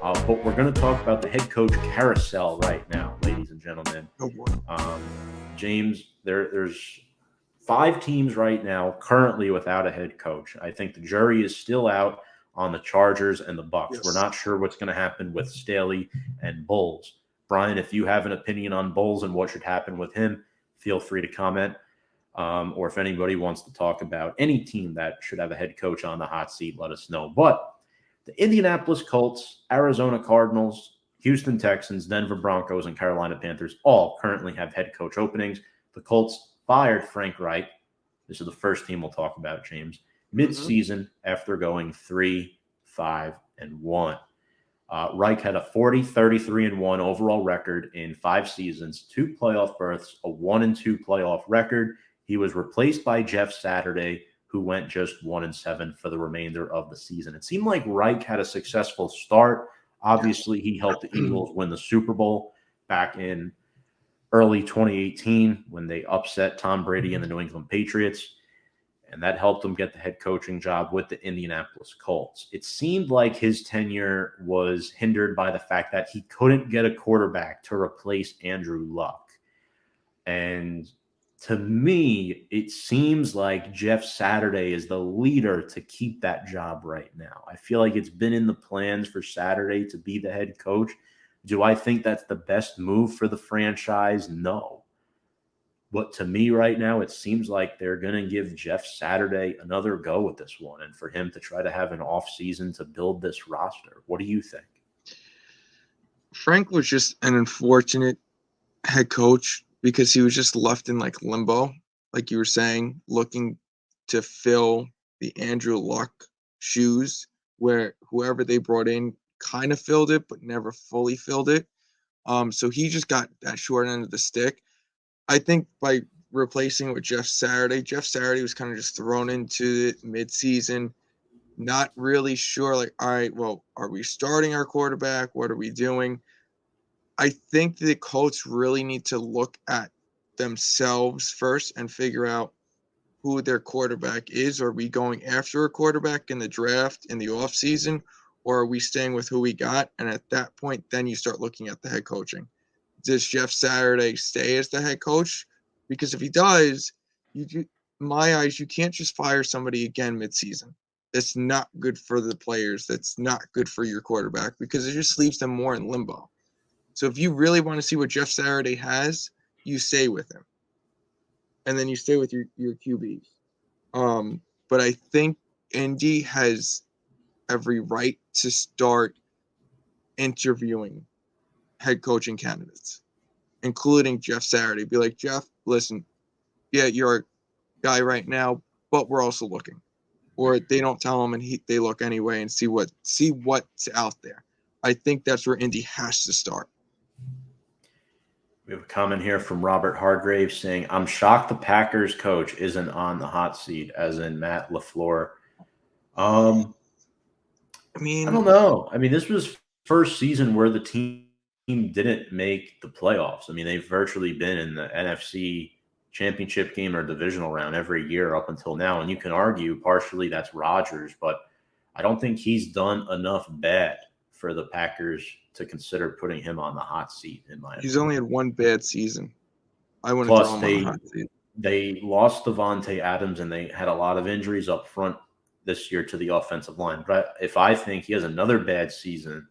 But we're going to talk about the head coach carousel right now, ladies and gentlemen. Oh boy. Um, James, there's 5 teams right now currently without a head coach. I think the jury is still out on the Chargers and the Bucks. We're Yes. not sure what's going to happen with Staley and Bulls. Brian, if you have an opinion on Bulls and what should happen with him, feel free to comment. Or if anybody wants to talk about any team that should have a head coach on the hot seat, let us know. But the Indianapolis Colts, Arizona Cardinals, Houston Texans, Denver Broncos, and Carolina Panthers all currently have head coach openings. The Colts fired Frank Reich. This is the first team we'll talk about, James. Mid-season after going 3-5-1. Reich had a 40-33-1 overall record in 5 seasons, 2 playoff berths, a 1-2 playoff record. He was replaced by Jeff Saturday, who went just 1-7 for the remainder of the season. It seemed like Reich had a successful start. Obviously, he helped the Eagles win the Super Bowl back in early 2018 when they upset Tom Brady and the New England Patriots, and that helped him get the head coaching job with the Indianapolis Colts. It seemed like his tenure was hindered by the fact that he couldn't get a quarterback to replace Andrew Luck. And to me, it seems like Jeff Saturday is the leader to keep that job right now. I feel like it's been in the plans for Saturday to be the head coach. Do I think that's the best move for the franchise? No. But to me right now, it seems like they're going to give Jeff Saturday another go with this one and for him to try to have an off season to build this roster. What do you think? Frank was just an unfortunate head coach because he was just left in like limbo, like you were saying, looking to fill the Andrew Luck shoes where whoever they brought in kind of filled it, but never fully filled it. So he just got that short end of the stick. I think by replacing with Jeff Saturday was kind of just thrown into it mid-season, not really sure, like, all right, well, are we starting our quarterback? What are we doing? I think the Colts really need to look at themselves first and figure out who their quarterback is. Are we going after a quarterback in the draft in the offseason, or are we staying with who we got? And at that point, then you start looking at the head coaching. Does Jeff Saturday stay as the head coach? Because if he does, in my eyes, you can't just fire somebody again midseason. That's not good for the players. That's not good for your quarterback because it just leaves them more in limbo. So if you really want to see what Jeff Saturday has, you stay with him. And then you stay with your QBs. But I think Indy has every right to start interviewing head coaching candidates, including Jeff Saturday. Be like, Jeff, listen, yeah, you're a guy right now, but we're also looking. Or they don't tell him and they look anyway and see what's out there. I think that's where Indy has to start. We have a comment here from Robert Hargrave saying, I'm shocked the Packers coach isn't on the hot seat, as in Matt LaFleur. I don't know. I mean, this was first season where the team didn't make the playoffs. I mean, they've virtually been in the NFC championship game or divisional round every year up until now. And you can argue partially that's Rodgers, but I don't think he's done enough bad for the Packers to consider putting him on the hot seat, in my opinion. He's only had one bad season. I wouldn't Plus, throw him on the hot seat. they lost Devontae Adams and they had a lot of injuries up front this year to the offensive line. But if I think he has another bad season,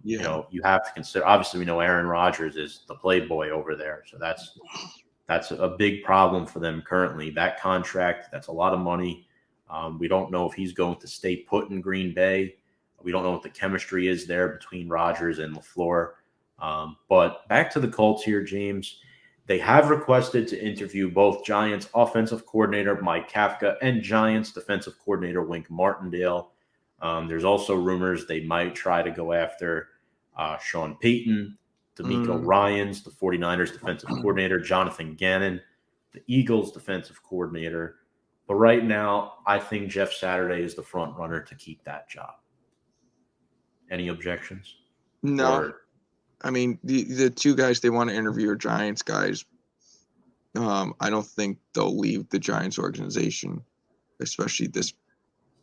you know, you have to consider. Obviously, we know Aaron Rodgers is the playboy over there, so that's a big problem for them currently. That contract, that's a lot of money. We don't know if he's going to stay put in Green Bay. We don't know what the chemistry is there between Rodgers and LaFleur. But back to the Colts here, James. They have requested to interview both Giants offensive coordinator Mike Kafka and Giants defensive coordinator Wink Martindale. There's also rumors they might try to go after Sean Payton, DeMeco Ryans, the 49ers defensive coordinator, Jonathan Gannon, the Eagles defensive coordinator. But right now, I think Jeff Saturday is the front runner to keep that job. Any objections? No. I mean, the two guys they want to interview are Giants guys. I don't think they'll leave the Giants organization, especially this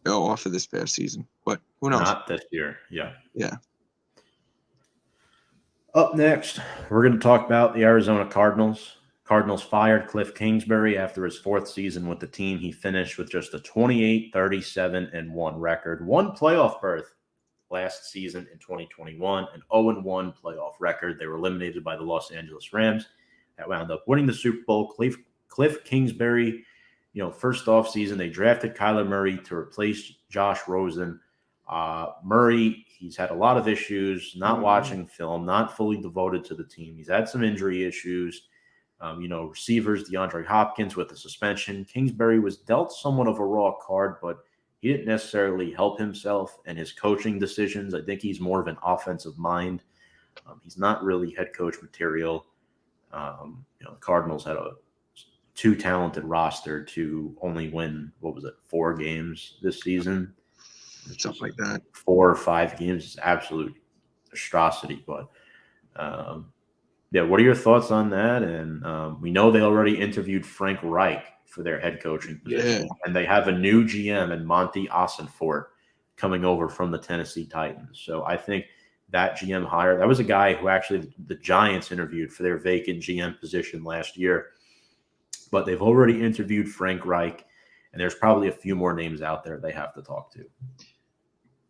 off of this past season. But who knows? Not this year. Yeah. Yeah. Up next, we're going to talk about the Arizona Cardinals. Cardinals fired Cliff Kingsbury after his 4th season with the team. He finished with just a 28-37-1 record, 1 playoff berth last season in 2021, an 0-1 playoff record. They were eliminated by the Los Angeles Rams that wound up winning the Super Bowl. Cliff Kingsbury, first off season, they drafted Kyler Murray to replace Josh Rosen. Murray, he's had a lot of issues, not watching film, not fully devoted to the team. He's had some injury issues. Receivers, DeAndre Hopkins with the suspension. Kingsbury was dealt somewhat of a raw card, but he didn't necessarily help himself and his coaching decisions. I think he's more of an offensive mind. He's not really head coach material. The Cardinals had a too talented roster to only win, 4 games this season? Something like that. 4 or 5 games is absolute atrocity. But what are your thoughts on that? And we know they already interviewed Frank Reich for their head coaching position, and they have a new GM in Monty Ossenfort coming over from the Tennessee Titans. So I think that GM hire, that was a guy who actually the Giants interviewed for their vacant GM position last year. But they've already interviewed Frank Reich, and there's probably a few more names out there they have to talk to.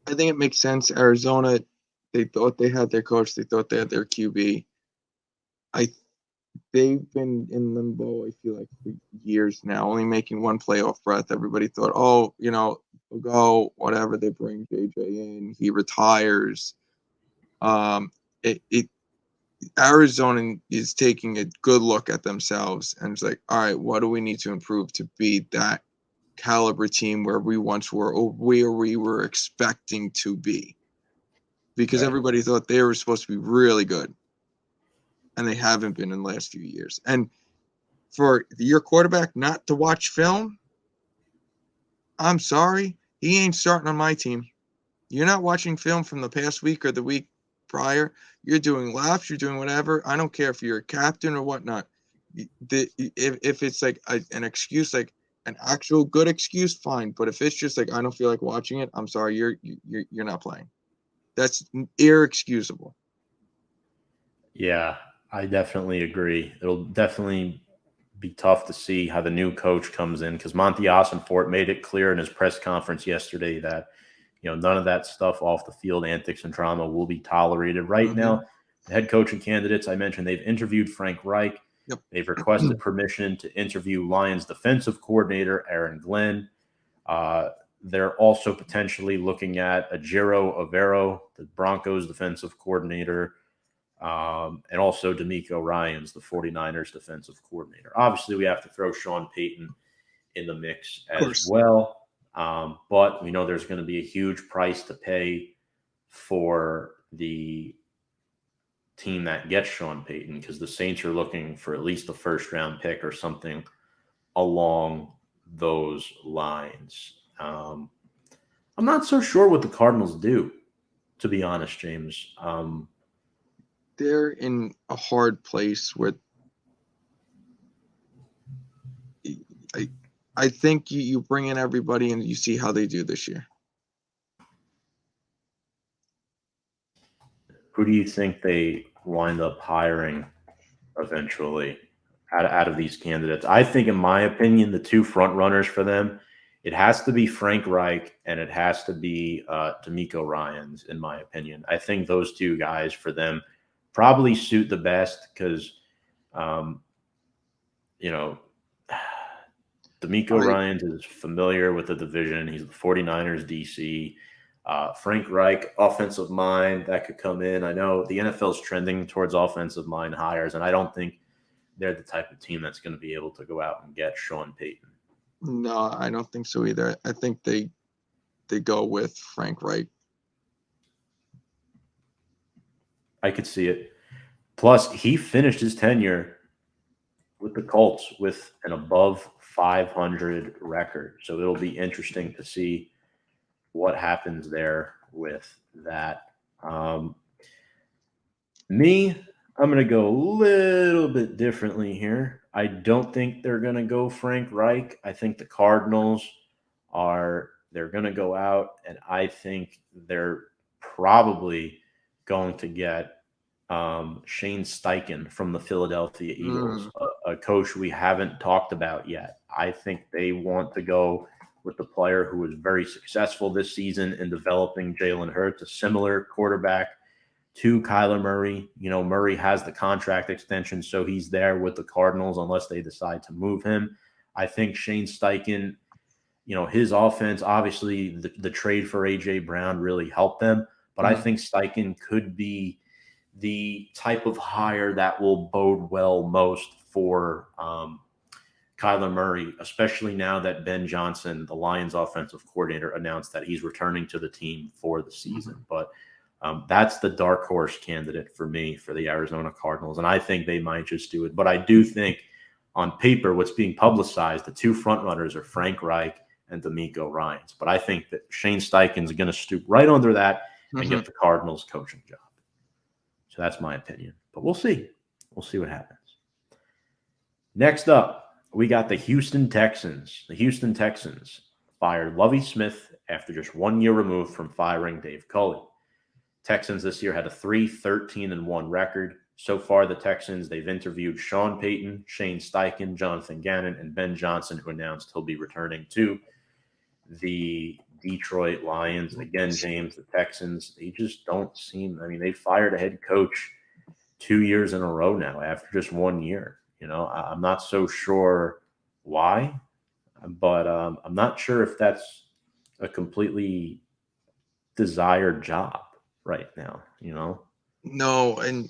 I think it makes sense. Arizona, they thought they had their coach. They thought they had their QB. They've been in limbo, I feel like, for years now, only making 1 playoff berth. Everybody thought, we'll go, whatever. They bring JJ in. He retires. Arizona is taking a good look at themselves and it's like, all right, what do we need to improve to be that caliber team where we once were, or where we were expecting to be? Because everybody thought they were supposed to be really good, and they haven't been in the last few years. And for your quarterback not to watch film, I'm sorry, he ain't starting on my team. You're not watching film from the past week or the week prior. You're doing laps, you're doing whatever. I don't care if you're a captain or whatnot. If it's like an excuse, like an actual good excuse, fine. But if it's just like I don't feel like watching it, I'm sorry, you're not playing. That's irexcusable. Yeah, I definitely agree. It'll definitely be tough to see how the new coach comes in, because Monty Ossenfort made it clear in his press conference yesterday that none of that stuff off the field, antics and drama, will be tolerated. Right now, the head coaching candidates I mentioned, they've interviewed Frank Reich. Yep. They've requested permission to interview Lions defensive coordinator Aaron Glenn. They're also potentially looking at Ejiro Evero, the Broncos defensive coordinator, and also DeMeco Ryans, the 49ers defensive coordinator. Obviously, we have to throw Sean Payton in the mix as well. But we know there's going to be a huge price to pay for the team that gets Sean Payton, because the Saints are looking for at least a first-round pick or something along those lines. I'm not so sure what the Cardinals do, to be honest, James. They're in a hard place where I think you bring in everybody and you see how they do this year. Who do you think they wind up hiring eventually out of these candidates? I think, in my opinion, the 2 front runners for them, it has to be Frank Reich and it has to be DeMeco Ryans, in my opinion. I think those 2 guys for them probably suit the best because, DeMeco Ryans is familiar with the division. He's the 49ers DC. Frank Reich, offensive mind that could come in. I know the NFL is trending towards offensive mind hires, and I don't think they're the type of team that's going to be able to go out and get Sean Payton. No, I don't think so either. I think they go with Frank Reich. I could see it. Plus, he finished his tenure with the Colts with an above 500 record. So it'll be interesting to see what happens there with that. I'm going to go a little bit differently here. I don't think they're going to go Frank Reich. I think the Cardinals are They're going to go out, and I think they're probably going to get Shane Steichen from the Philadelphia Eagles, a coach we haven't talked about yet. I think they want to go with the player who was very successful this season in developing Jalen Hurts, a similar quarterback to Kyler Murray. Murray has the contract extension, so he's there with the Cardinals unless they decide to move him. I think Shane Steichen, his offense, obviously the trade for A.J. Brown really helped them, but I think Steichen could be the type of hire that will bode well most for Kyler Murray, especially now that Ben Johnson, the Lions offensive coordinator, announced that he's returning to the team for the season. But that's the dark horse candidate for me for the Arizona Cardinals, and I think they might just do it. But I do think on paper, what's being publicized, the two frontrunners are Frank Reich and DeMeco Ryans. But I think that Shane Steichen's going to stoop right under that and get the Cardinals coaching job. So that's my opinion. But we'll see. We'll see what happens. Next up, we got the Houston Texans. The Houston Texans fired Lovie Smith after just 1 year removed from firing Dave Culley. Texans this year had a 3-13-1 record. So far, the Texans, they've interviewed Sean Payton, Shane Steichen, Jonathan Gannon, and Ben Johnson, who announced he'll be returning to the Detroit Lions. Again, James, the Texans, they just don't seem – they fired a head coach 2 years in a row now after just 1 year. I'm not so sure why, but I'm not sure if that's a completely desired job right now, No, and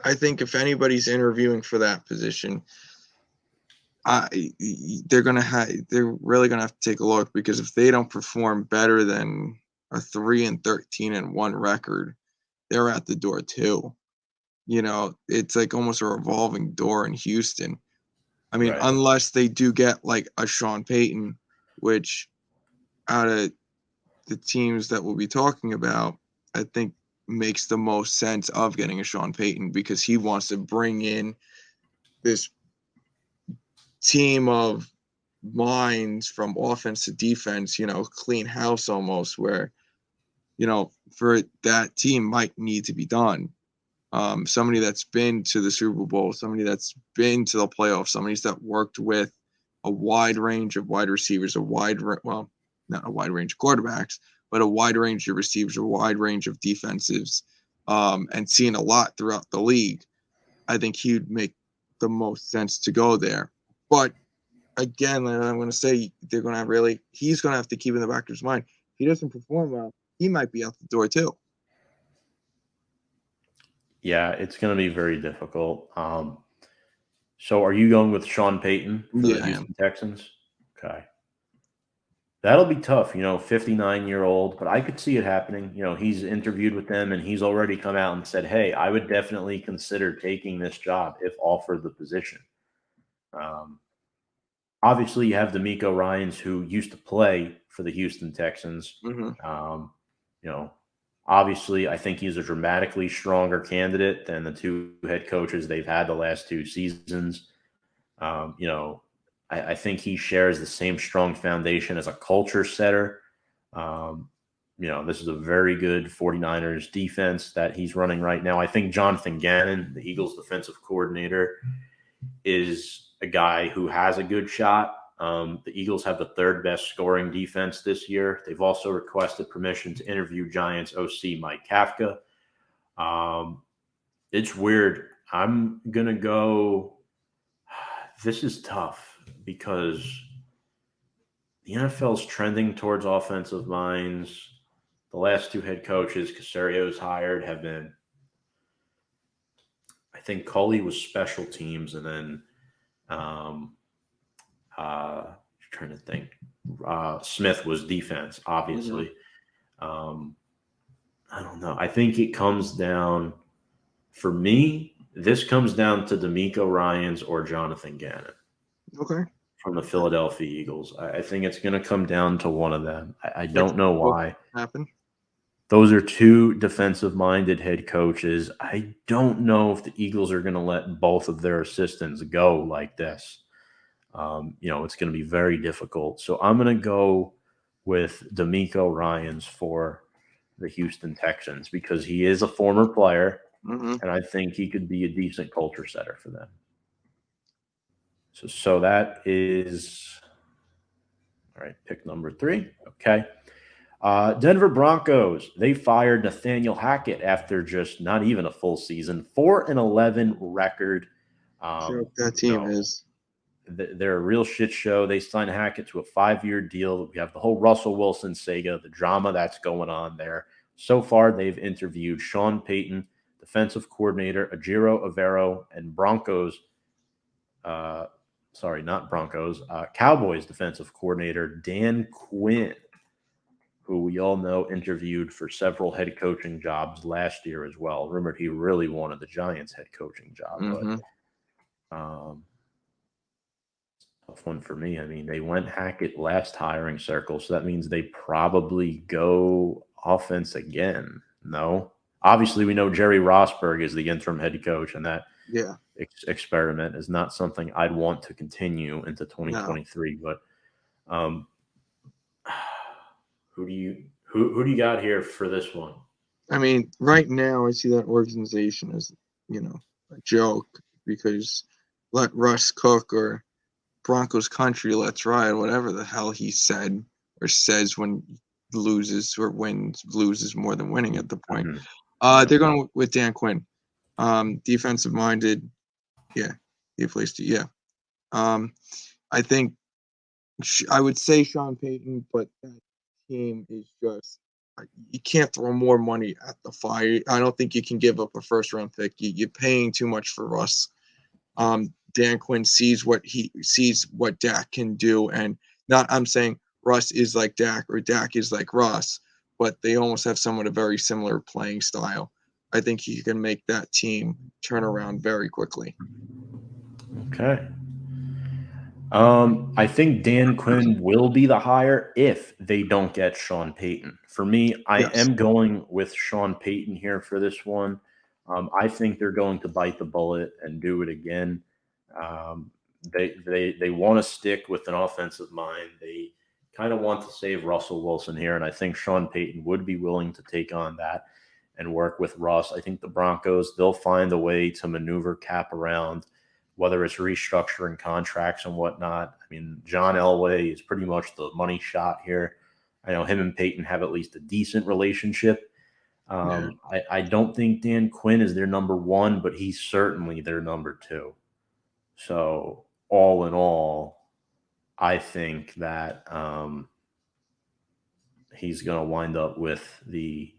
I think if anybody's interviewing for that position, they're really gonna have to take a look, because if they don't perform better than a 3-13-1 record, they're at the door too. It's like almost a revolving door in Houston. Right. Unless they do get like a Sean Payton, which out of the teams that we'll be talking about, I think makes the most sense of getting a Sean Payton, because he wants to bring in this team of minds from offense to defense, clean house almost, where, for that team might need to be done. Somebody that's been to the Super Bowl, somebody that's been to the playoffs, somebody that's worked with a wide range of wide receivers, not a wide range of quarterbacks, but a wide range of receivers, a wide range of defensives, and seen a lot throughout the league. I think he'd make the most sense to go there. But again, I'm going to say he's going to have to keep in the back of his mind. If he doesn't perform well, he might be out the door too. Yeah, it's going to be very difficult. So are you going with Sean Payton for the Houston Texans? Okay. That'll be tough, 59-year-old, but I could see it happening. He's interviewed with them, and he's already come out and said, hey, I would definitely consider taking this job if offered the position. Obviously, you have DeMeco Ryans, who used to play for the Houston Texans. Obviously, I think he's a dramatically stronger candidate than the two head coaches they've had the last two seasons. I think he shares the same strong foundation as a culture setter. This is a very good 49ers defense that he's running right now. I think Jonathan Gannon, the Eagles defensive coordinator, is a guy who has a good shot. The Eagles have the third best scoring defense this year. They've also requested permission to interview Giants OC Mike Kafka. It's weird. I'm going to go – this is tough because the NFL is trending towards offensive minds. The last two head coaches Caserio's hired have been – I think Culley was special teams, and then trying to think. Smith was defense, obviously. I don't know. I think it comes down – for me, this comes down to DeMeco Ryans or Jonathan Gannon. Okay. From the Philadelphia Eagles. I think it's going to come down to one of them. I don't know why. Happen. Those are two defensive-minded head coaches. I don't know if the Eagles are going to let both of their assistants go like this. It's going to be very difficult. So I'm going to go with DeMeco Ryans for the Houston Texans because he is a former player, and I think he could be a decent culture setter for them. So that is all right. Pick number 3. Okay. Denver Broncos. They fired Nathaniel Hackett after just not even a full season. 4-11 record. That team is. They're a real shit show. They signed Hackett to a 5-year deal. We have the whole Russell Wilson saga, the drama that's going on there. So far, they've interviewed Sean Payton, defensive coordinator, Ajiro Avero, and Cowboys defensive coordinator Dan Quinn, who we all know interviewed for several head coaching jobs last year as well. Rumored he really wanted the Giants head coaching job, but tough one for me. I mean, they went Hackett last hiring circle, so that means they probably go offense again. No? Obviously, we know Jerry Rosburg is the interim head coach, and that experiment is not something I'd want to continue into 2023. No. But who do you got here for this one? I mean, right now I see that organization as, a joke because let Russ cook or Broncos country, let's ride, whatever the hell he said or says when loses or loses more than winning at the point. They're going with Dan Quinn. Defensive minded. Yeah. He placed it. Yeah. I think I would say Sean Payton, but that team is just, you can't throw more money at the fire. I don't think you can give up a first-round pick. You're paying too much for Russ. Dan Quinn sees what Dak can do, and I'm saying Russ is like Dak or Dak is like Russ, but they almost have somewhat a very similar playing style. I think he can make that team turn around very quickly. Okay. I think Dan Quinn will be the hire if they don't get Sean Payton. For me, I am going with Sean Payton here for this one. I think they're going to bite the bullet and do it again. They want to stick with an offensive mind. They kind of want to save Russell Wilson here, and I think Sean Payton would be willing to take on that and work with Russ. I think the Broncos, they'll find a way to maneuver cap around, whether it's restructuring contracts and whatnot. I mean, John Elway is pretty much the money shot here. I know him and Payton have at least a decent relationship. I don't think Dan Quinn is their number 1, but he's certainly their number 2. So all in all, I think that he's going to wind up with the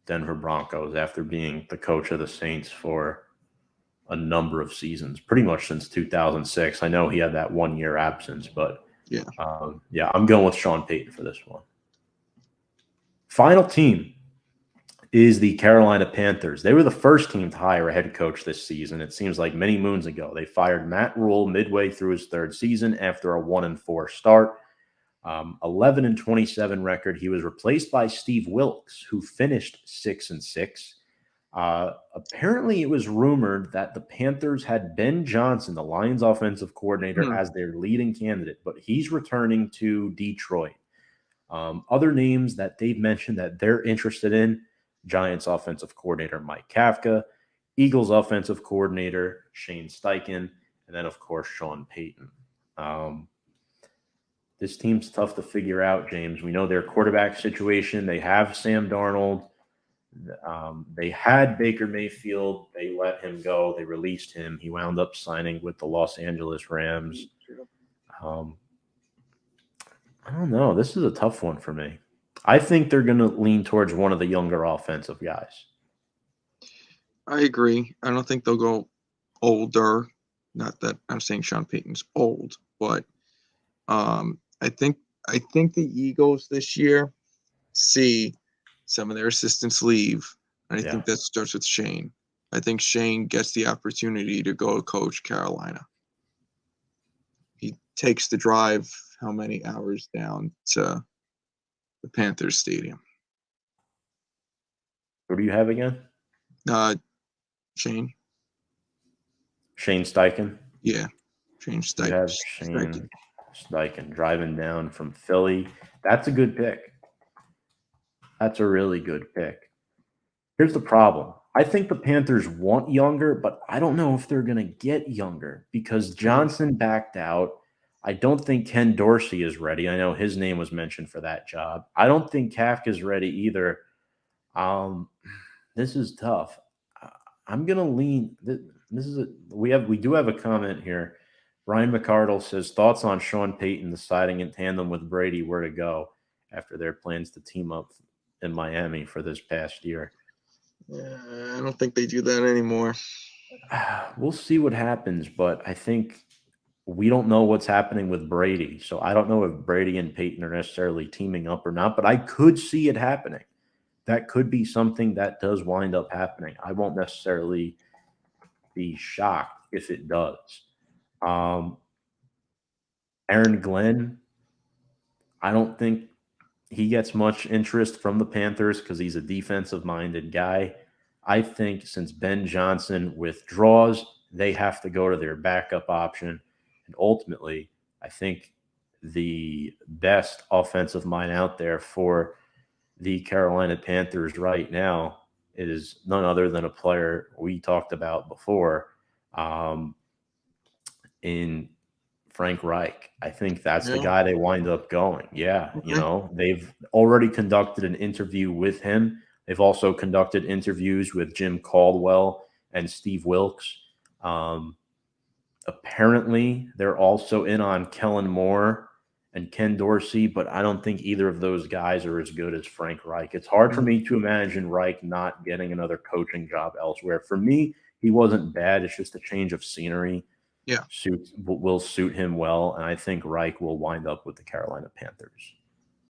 Denver Broncos after being the coach of the Saints for a number of seasons, pretty much since 2006. I know he had that 1-year absence, but I'm going with Sean Payton for this one. Final team is the Carolina Panthers. They were the first team to hire a head coach this season. It seems like many moons ago. They fired Matt Rule midway through his 3rd season after a 1-4 start. 11-27 record. He was replaced by Steve Wilkes, who finished 6-6. Apparently, it was rumored that the Panthers had Ben Johnson, the Lions offensive coordinator, as their leading candidate, but he's returning to Detroit. Other names that they've mentioned that they're interested in: Giants offensive coordinator Mike Kafka, Eagles offensive coordinator Shane Steichen, and then, of course, Sean Payton. This team's tough to figure out, James. We know their quarterback situation. They have Sam Darnold. They had Baker Mayfield. They let him go. They released him. He wound up signing with the Los Angeles Rams. I don't know. This is a tough one for me. I think they're going to lean towards one of the younger offensive guys. I agree. I don't think they'll go older. Not that I'm saying Sean Payton's old, but I think the Eagles this year see some of their assistants leave, and I think that starts with Shane. I think Shane gets the opportunity to go coach Carolina. He takes the drive how many hours down to the Panthers Stadium. Who do you have again? Shane. Shane Steichen? Yeah. Shane Steichen. You have Shane Steichen driving down from Philly. That's a good pick. That's a really good pick. Here's the problem. I think the Panthers want younger, but I don't know if they're going to get younger because Johnson backed out. I don't think Ken Dorsey is ready. I know his name was mentioned for that job. I don't think Kafka's ready either. This is tough. I'm going to lean. We do have a comment here. Brian McCardle says thoughts on Sean Payton deciding in tandem with Brady where to go after their plans to team up in Miami for this past year. Yeah, I don't think they do that anymore. We'll see what happens, but I think we don't know what's happening with Brady. So I don't know if Brady and Peyton are necessarily teaming up or not, but I could see it happening. That could be something that does wind up happening. I won't necessarily be shocked if it does. Aaron Glenn, I don't think he gets much interest from the Panthers because he's a defensive-minded guy. I think since Ben Johnson withdraws, they have to go to their backup option. And ultimately, I think the best offensive mind out there for the Carolina Panthers right now is none other than a player we talked about before in Frank Reich. I think that's the guy they wind up going. Yeah, they've already conducted an interview with him. They've also conducted interviews with Jim Caldwell and Steve Wilkes. Apparently, they're also in on Kellen Moore and Ken Dorsey, but I don't think either of those guys are as good as Frank Reich. It's hard for me to imagine Reich not getting another coaching job elsewhere. For me, he wasn't bad. It's just a change of scenery. Yeah, Will suit him well, and I think Reich will wind up with the Carolina Panthers.